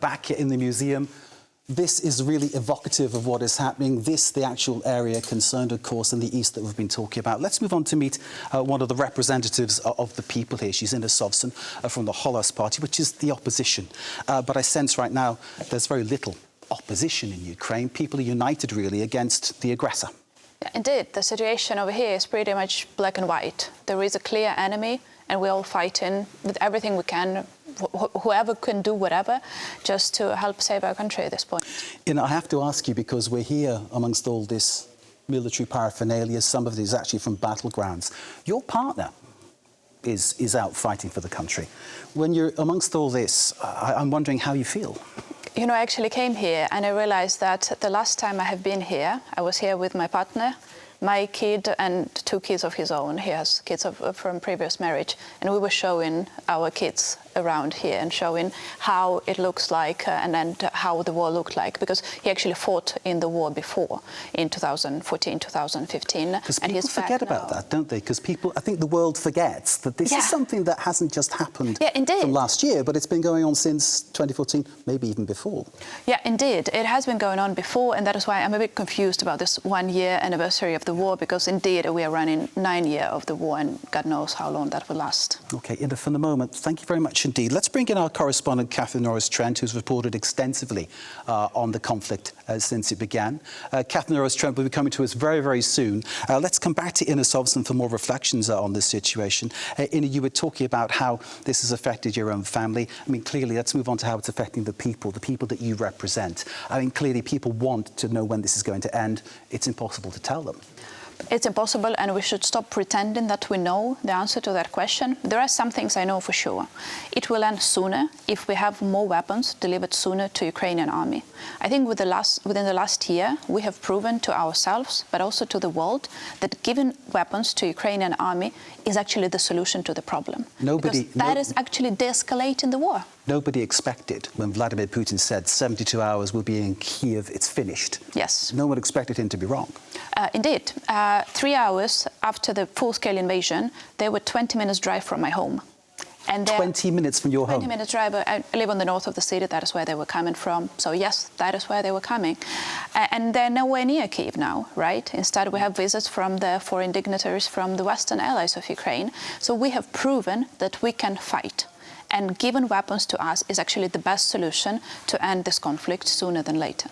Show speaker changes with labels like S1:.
S1: Back in the museum, this is really evocative of what is happening. This, the actual area concerned, of course, in the east that we've been talking about. Let's move on to meet one of the representatives of the people here. She's in Sovsun from the GOLOS Party, which is the opposition. But I sense right now there's very little opposition in Ukraine. People are united, really, against the aggressor.
S2: Yeah, indeed, the situation over here is pretty much black and white. There is a clear enemy, and we're all fighting with everything we can, whoever can do whatever, just to help save our country at this point.
S1: You know, I have to ask you, because we're here amongst all this military paraphernalia, some of it is actually from battlegrounds. Your partner is out fighting for the country. When you're amongst all this, I'm wondering how you feel.
S2: You know, I actually came here and I realized that the last time I have been here, I was here with my partner, my kid and 2 kids of his own. He has kids from previous marriage, and we were showing our kids around here and showing how it looks like and how the war looked like, because he actually fought in the war before, in 2014, 2015.
S1: Because people forget about that, don't they? Because people, I think the world forgets that this is something that hasn't just happened from last year, but it's been going on since 2014, maybe even before.
S2: Yeah, indeed. It has been going on before, and that is why I'm a bit confused about this 1-year anniversary of the war, because indeed we are running 9 years of the war, and God knows how long that will last.
S1: OK, Ida, for the moment, thank you very much indeed. Let's bring in our correspondent, Catherine Norris-Trent, who's reported extensively on the conflict since it began. Catherine Norris-Trent will be coming to us very, very soon. Let's come back to Ina Sovsun for more reflections on this situation. Ina, you were talking about how this has affected your own family. I mean, clearly, let's move on to how it's affecting the people that you represent. I mean, clearly, people want to know when this is going to end. It's impossible to tell them.
S2: It's impossible, and we should stop pretending that we know the answer to that question. There are some things I know for sure. It will end sooner if we have more weapons delivered sooner to Ukrainian army. I think within the last year, we have proven to ourselves, but also to the world, that giving weapons to Ukrainian army is actually the solution to the problem. Because that is actually de-escalating the war.
S1: Nobody expected when Vladimir Putin said 72 hours will be in Kyiv, it's finished.
S2: Yes.
S1: No one expected him to be wrong.
S2: Indeed. 3 hours after the full-scale invasion, they were 20 minutes drive from my home. And
S1: 20 minutes from your home?
S2: 20 minutes drive. I live on the north of the city. That is where they were coming from. So yes, that is where they were coming. And they're nowhere near Kyiv now, right? Instead, we have visits from the foreign dignitaries from the Western allies of Ukraine. So we have proven that we can fight. And giving weapons to us is actually the best solution to end this conflict sooner than later.